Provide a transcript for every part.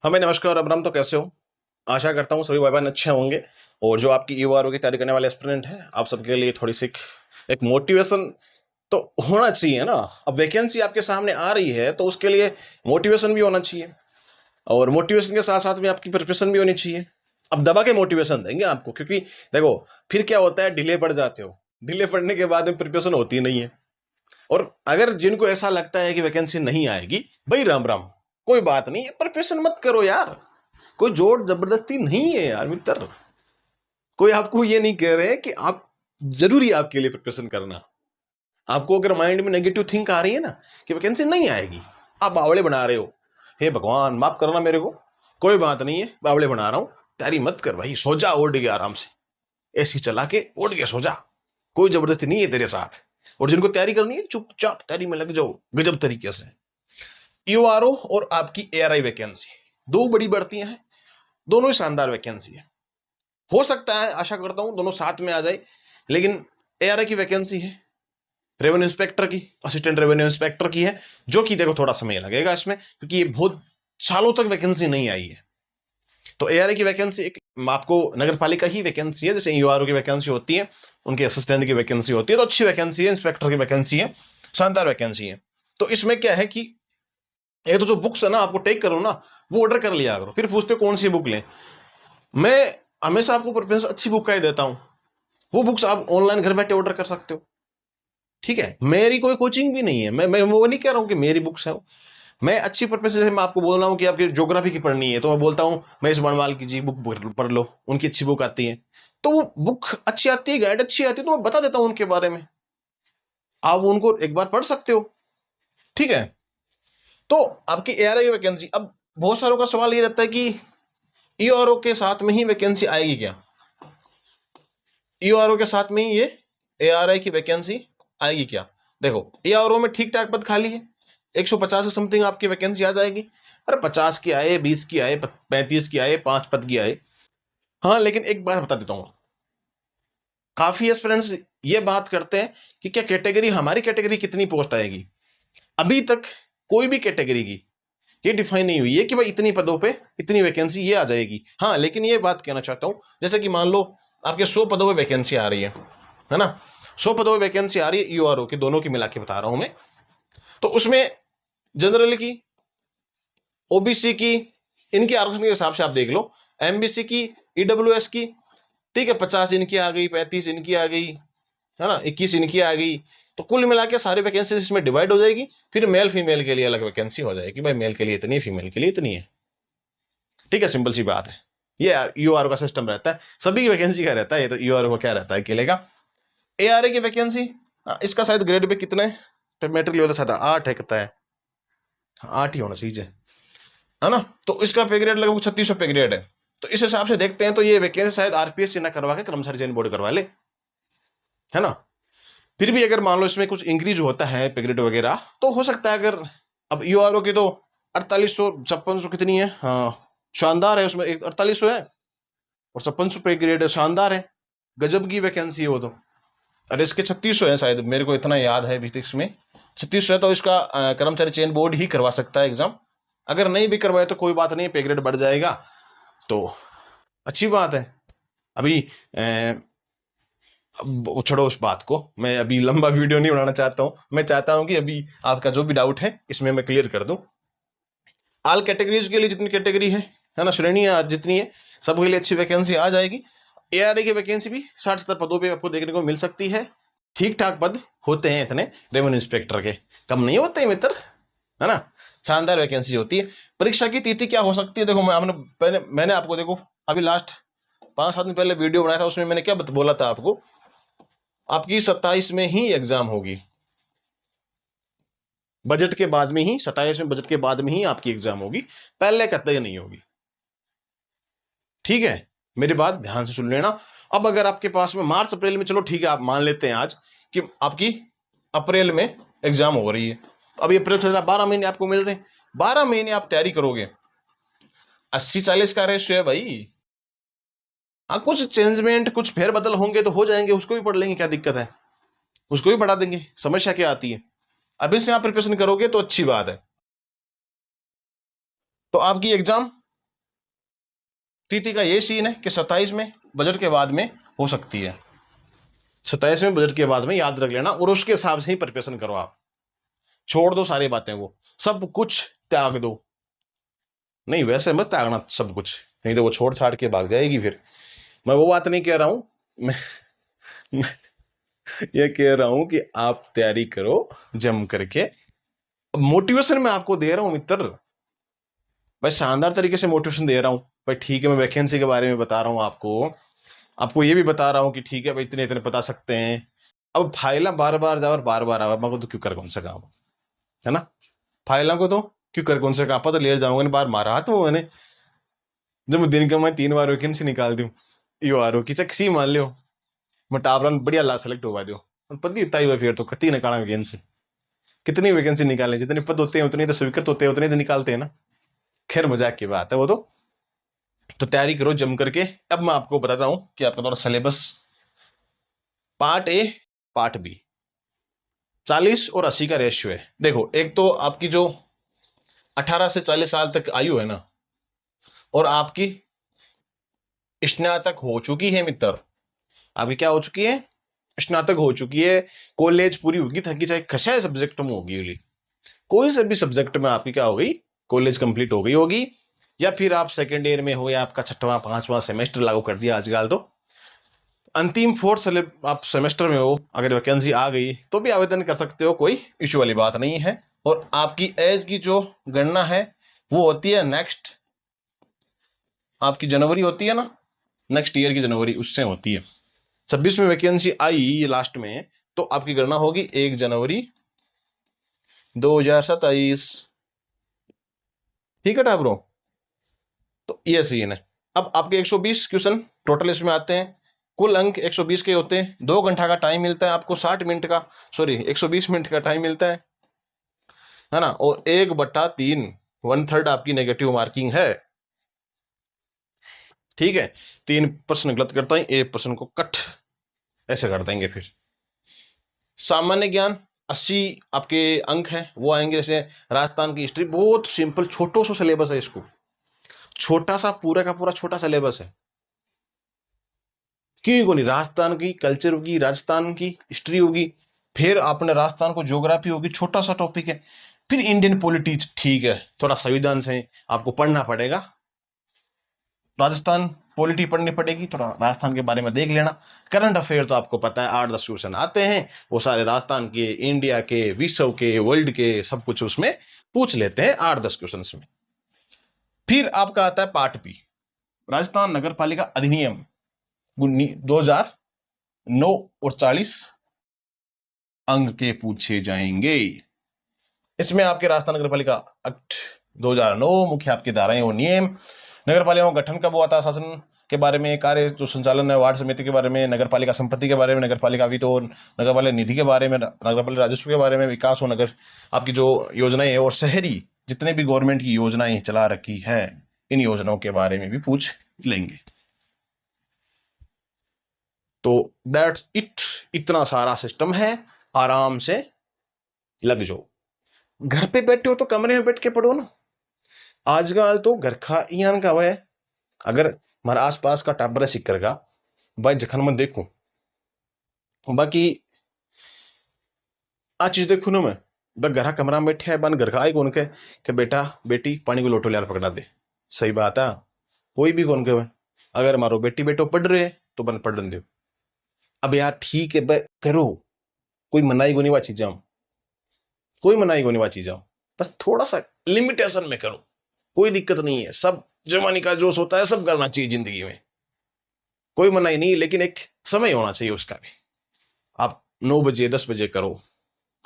हाँ भाई नमस्कार अब्राम, तो कैसे हो? आशा करता हूँ सभी भाई बहन अच्छे होंगे। और जो आपकी ईओआरओ की तैयारी करने वाले एस्पिरेंट हैं, आप सबके लिए थोड़ी सी एक मोटिवेशन तो होना चाहिए ना। अब वैकेंसी आपके सामने आ रही है तो उसके लिए मोटिवेशन भी होना चाहिए, और मोटिवेशन के साथ साथ में आपकी प्रिपरेशन भी होनी चाहिए। अब दबा के मोटिवेशन देंगे आपको, क्योंकि देखो फिर क्या होता है, डिले पड़ जाते हो। डिले पड़ने के बाद में प्रिपरेशन होती नहीं है। और अगर जिनको ऐसा लगता है कि वैकेंसी नहीं आएगी, भाई राम राम, कोई बात नहीं है, प्रिपरेशन मत करो यार। कोई जोर जबरदस्ती नहीं है यार मित्र। कोई आपको ये नहीं कह रहे कि आप जरूरी है आपके लिए प्रिपरेशन करना। आपको अगर माइंड में नेगेटिव थिंक आ रही है ना कि वैकेंसी नहीं आएगी, आप बावड़े बना रहे हो, हे भगवान माफ करना मेरे को, कोई बात नहीं है, बावड़े बना रहा हूं। तैयारी मत कर भाई, सो जा उठ गया आराम से, एसी चला के उठ गया, सो जा। कोई जबरदस्ती नहीं है तेरे साथ। और जिनको तैयारी करनी है चुपचाप तैयारी में लग जाओ गजब तरीके से। यूआरओ और आपकी एआरआई वैकेंसी, दो बड़ी बढ़तियां हैं, दोनों ही शानदार वैकेंसी है। हो सकता है, आशा करता हूं दोनों साथ में आ जाए। लेकिन एआरआई की वैकेंसी है रेवेन्यू इंस्पेक्टर की, असिस्टेंट रेवेन्यू इंस्पेक्टर की है, जो कि देखो थोड़ा समय लगेगा इसमें, क्योंकि ये बहुत सालों तक वैकेंसी नहीं आई है। तो एआरआई की वैकेंसी एक आपको नगर पालिका ही वैकेंसी है, जैसे यूआरओ की वैकेंसी होती है, उनके असिस्टेंट की वैकेंसी होती है, तो अच्छी वैकेंसी है, इंस्पेक्टर की वैकेंसी है, शानदार वैकेंसी है। तो इसमें क्या है कि एक तो जो बुक्स है ना, आपको टेक करो ना, वो ऑर्डर कर लिया करो। फिर पूछते हो कौन सी बुक लें। मैं हमेशा आपको प्रेफरेंस अच्छी बुक का ही देता हूं। वो बुक्स आप ऑनलाइन घर बैठे ऑर्डर कर सकते हो। ठीक है, मेरी कोई कोचिंग भी नहीं है, मैं वो नहीं कह रहा हूं कि मेरी बुक्स है। मैं अच्छी पर्पज से मैं आपको बोल रहा हूँ कि आपकी ज्योग्राफी की पढ़नी है, तो मैं बोलता हूँ महेश बनवाल की जी बुक पढ़ लो, उनकी अच्छी बुक आती है। तो वो बुक अच्छी आती है, गाइड अच्छी आती है, तो मैं बता देता हूँ उनके बारे में, आप उनको एक बार पढ़ सकते हो। ठीक है। तो आपकी एआरआई वैकेंसी, अब बहुत सारों का सवाल ये रहता है कि ईआरओ के साथ में ही वैकेंसी आएगी क्या? ईआरओ के साथ में ही ये एआरआई की वैकेंसी आएगी क्या? देखो ईआरओ में ठीक ठाक पद खाली है, 150 के समथिंग आपकी वैकेंसी आ जाएगी। अरे 50 की आए, 20 की आए, 35 की आए, 5 पद की आए। हाँ, लेकिन एक बात बता देता हूं, काफी एस्पिरेंट्स ये बात करते हैं कि क्या कैटेगरी, हमारी कैटेगरी कितनी पोस्ट आएगी। अभी तक कोई भी कैटेगरी की ये डिफाइन नहीं हुई है कि भाई इतनी पदों पे इतनी वैकेंसी ये आ जाएगी। हाँ, लेकिन ये बात कहना चाहता हूं, जैसे कि मान लो आपके 100 पदों पे वैकेंसी आ रही है ना, 100 पदों पे वैकेंसी आ रही है यूआरओ की, दोनों की मिला के बता रहा हूं मैं। तो उसमें जनरल की, ओबीसी की, इनके आरक्षण के हिसाब से आप देख लो, एमबीसी की, ईडब्ल्यूएस की, ठीक है, 50 इनकी आ गई, 35 इनकी आ गई, है ना, 21 इनकी आ गई। तो कुल मिला के सारी वैकेंसी इसमें डिवाइड हो जाएगी। फिर मेल फीमेल के लिए अलग वैकेंसी हो जाएगी, भाई मेल के लिए इतनी है, फीमेल के लिए इतनी है। ठीक है, सिंपल सी बात है। ये यूआर का सिस्टम रहता है, सभी की वैकेंसी का रहता है, ये तो यूआर को क्या रहता है अकेले का। एआरए की वैकेंसी, इसका शायद ग्रेड पे कितना है, मेट्रिक लेवल था 8 है, कितना है, 8 ही होना चाहिए, है ना। तो इसका पे ग्रेड लगभग 3600 पे ग्रेड है। तो इस हिसाब से देखते हैं तो ये वैकेंसी शायद आरपीएस से ना करवा के कर्मचारी चयन बोर्ड करवा ले, है ना। फिर भी अगर मान लो इसमें कुछ इंक्रीज होता है पे ग्रेड वगैरह, तो हो सकता है। अगर अब यूआरओ की तो 4800 5600 कितनी है, हाँ शानदार है, उसमें 4800 है और 5600 पे ग्रेड है, शानदार है, गजब की वैकेंसी है वो तो। अरे इसके 3600 है शायद, मेरे को इतना याद है बीटेक्स में 3600 है। तो इसका कर्मचारी चयन बोर्ड ही करवा सकता है एग्जाम। अगर नहीं भी करवाए तो कोई बात नहीं, पे ग्रेड बढ़ जाएगा तो अच्छी बात है। अभी अब छोड़ो उस बात को, मैं अभी लंबा वीडियो नहीं बनाना चाहता हूँ। मैं चाहता हूँ कि अभी आपका जो भी डाउट है इसमें मैं क्लियर कर दूं। ऑल कैटेगरीज के लिए जितनी कैटेगरी है ना, श्रेणियां जितनी है, सबके लिए अच्छी वैकेंसी आ जाएगी। एआरए की वैकेंसी भी 60-70 पदों पे आपको देखने को मिल सकती है। ठीक ठाक पद होते हैं इतने, रेवेन्यू इंस्पेक्टर के कम नहीं होते मित्र, है ना। शानदार वैकेंसी होती है। परीक्षा की तिथि क्या हो सकती है, देखो मैंने आपको देखो अभी लास्ट 5-7 दिन पहले वीडियो बनाया था, उसमें मैंने क्या बोला था आपको, आपकी 27 में ही एग्जाम होगी, बजट के बाद में ही, 27 में बजट के बाद में ही आपकी एग्जाम होगी, पहले कतई नहीं होगी। ठीक है, मेरी बात ध्यान से सुन लेना। अब अगर आपके पास में मार्च अप्रैल में, चलो ठीक है आप मान लेते हैं आज कि आपकी अप्रैल में एग्जाम हो रही है, अभी अप्रैल से 12 महीने आपको मिल रहे हैं, 12 महीने आप तैयारी करोगे, 80-40 का रेशियो है भाई। हाँ, कुछ चेंजमेंट, कुछ फेरबदल होंगे तो हो जाएंगे, उसको भी पढ़ लेंगे, क्या दिक्कत है, उसको भी बढ़ा देंगे, समस्या क्या आती है। अभी से आप प्रिपरेशन करोगे तो अच्छी बात है। तो आपकी एग्जाम स्थिति का ये सीन है कि 27 में बजट के बाद में हो सकती है, 27 में बजट के बाद में, याद रख लेना, और उसके हिसाब से ही प्रिपरेशन करो आप। छोड़ दो सारी बातें, वो सब कुछ त्याग दो। नहीं वैसे मत त्यागना सब कुछ, नहीं तो वो छोड़ छाड़ के भाग जाएगी फिर। मैं वो बात नहीं कह रहा हूं, मैं ये कह रहा हूं कि आप तैयारी करो जम करके। मोटिवेशन मैं आपको दे रहा हूं मित्र, भाई शानदार तरीके से मोटिवेशन दे रहा हूं भाई। ठीक है, मैं वैकेंसी के बारे में बता रहा हूं आपको, आपको ये भी बता रहा हूं कि ठीक है भाई इतने इतने बता सकते हैं। अब फाइल बार बार जाओ और बार बार आओ, मैं तो क्यों कर कौन सा काम है ना, फाइलों को तो क्यों कर कौन सा काम, पता ले जाऊंगा बार मारा तो मैंने, जब मैं दिन का मैं 3 बार वैकेंसी निकाल दूं यो आर की, चाहे किसी मान लियो मैं टाप रन बढ़िया ला सेलेक्ट होगा दो, पता इतना ही हुआ फिर तो कती निकाला वैकेंसी, कितनी वैकेंसी निकालें, जितने पद होते हैं उतने तो स्वीकृत होते हैं, उतने तो निकालते हैं ना। खैर मजाक की बात है वो तो तैयारी करो जम करके। अब मैं आपको बताता हूं कि आपका थोड़ा syllabus, part A part B, 40 और 80 का रेशियो है। देखो एक तो आपकी जो 18 से 40 साल तक आयु है ना, और आपकी स्नातक हो चुकी है मित्र, आपकी क्या हो चुकी है, स्नातक हो चुकी है, कॉलेज पूरी होगी थकी चाहे कशा सब्जेक्ट में होगी, कोई से भी सब्जेक्ट में आपकी क्या हो गई, कॉलेज कंप्लीट हो गई होगी, या फिर आप सेकेंड ईयर में हो, या आपका 6वां 5वां सेमेस्टर लागू कर दिया आजकल तो, अंतिम 4th आप सेमेस्टर में हो, अगर वैकेंसी आ गई तो भी आवेदन कर सकते हो, कोई इश्यू वाली बात नहीं है। और आपकी एज की जो गणना है वो होती है नेक्स्ट, आपकी जनवरी होती है ना, नेक्स्ट ईयर की जनवरी, उससे होती है। 26 में वैकेंसी आई ये लास्ट में, तो आपकी गणना होगी 1 जनवरी 2027। ठीक है टाब्रो, तो ये सीन है। अब आपके 120 क्वेश्चन टोटल इसमें आते हैं, कुल अंक 120 के होते हैं, 2 घंटा का टाइम मिलता है आपको, 60 मिनट का, सॉरी 120 मिनट का टाइम मिलता है ना, और 1/3 1/3 आपकी नेगेटिव मार्किंग है। ठीक है, 3 प्रश्न गलत करता है, 1 प्रश्न को कट ऐसे कर देंगे। फिर सामान्य ज्ञान 80 आपके अंक हैं, वो आएंगे। जैसे राजस्थान की हिस्ट्री, बहुत सिंपल छोटो सा सिलेबस है, इसको छोटा सा पूरा का पूरा छोटा सिलेबस है, क्यों को नहीं, राजस्थान की कल्चर होगी, राजस्थान की हिस्ट्री होगी, फिर आपने राजस्थान को ज्योग्राफी होगी, छोटा सा टॉपिक है, फिर इंडियन पॉलिटी, ठीक है थोड़ा संविधान से आपको पढ़ना पड़ेगा, राजस्थान पॉलिटी पढ़नी पड़ेगी, थोड़ा राजस्थान के बारे में देख लेना। करंट अफेयर तो आपको पता है 8-10 क्वेश्चन आते हैं, वो सारे राजस्थान के, इंडिया के, विश्व के, वर्ल्ड के, सब कुछ उसमें पूछ लेते हैं 8-10 क्वेश्चन में। फिर आपका आता है पार्ट बी, राजस्थान नगर पालिका अधिनियम 2009 और 40 अंक के पूछे जाएंगे। इसमें आपके राजस्थान नगर पालिका एक्ट 2009, मुख्य आपकी धाराएं और नियम, नगर पालिका गठन कब हुआ था, शासन के बारे में, कार्य जो संचालन है, वार्ड समिति के बारे में, नगर पालिका संपत्ति के बारे में, नगर पालिका वित्त और नगर पालिका निधि के बारे में, नगर पालिका राजस्व के बारे में, विकास और नगर आपकी जो योजनाएं है, और शहरी जितने भी गवर्नमेंट की योजनाएं चला रखी है, इन योजनाओं के बारे में भी पूछ लेंगे। तो दैट्स इट, इतना सारा सिस्टम है, आराम से लग जाओ। घर पे बैठे हो तो कमरे में बैठ के पढ़ो ना, आजकल तो घर का ईयान का है, अगर हमारे आसपास का टाबर सिक्कर का भाई जखन मैं देखूं, बाकी आ चीज देखू ना मैं, घर कमरा में बैठे है, बन घर का आई कौन के बेटा बेटी पानी को लोटो लिया पकड़ा दे, सही बात है, कोई भी कौन के, अगर मारो बेटी बेटो पढ़ रहे तो बन पढ़न दो। अब यार ठीक है करो, कोई मनाई को नहीं वा चीजा, कोई मनाई को नहीं वा चीजा, बस थोड़ा सा लिमिटेशन में करो, कोई दिक्कत नहीं है, सब जवानी का जोश होता है, सब करना चाहिए जिंदगी में, कोई मनाही नहीं, लेकिन एक समय होना चाहिए उसका भी। आप 9 बजे 10 बजे करो,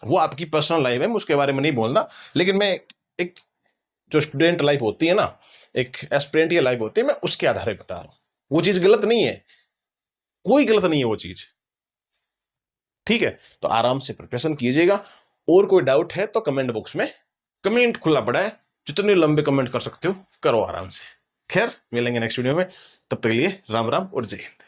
वो आपकी पर्सनल लाइफ है, मैं उसके बारे में नहीं बोलना, लेकिन मैं एक जो स्टूडेंट लाइफ होती है ना, एक एस्पिरेंट की लाइफ होती है, मैं उसके आधार पर बता रहा हूं, वो चीज गलत नहीं है, कोई गलत नहीं है वो चीज। ठीक है, तो आराम से प्रिपरेशन कीजिएगा, और कोई डाउट है तो कमेंट बॉक्स में, कमेंट खुला पड़ा है, जितने लंबे कमेंट कर सकते हो करो आराम से। खैर मिलेंगे नेक्स्ट वीडियो में, तब तक के लिए राम राम और जय हिंद।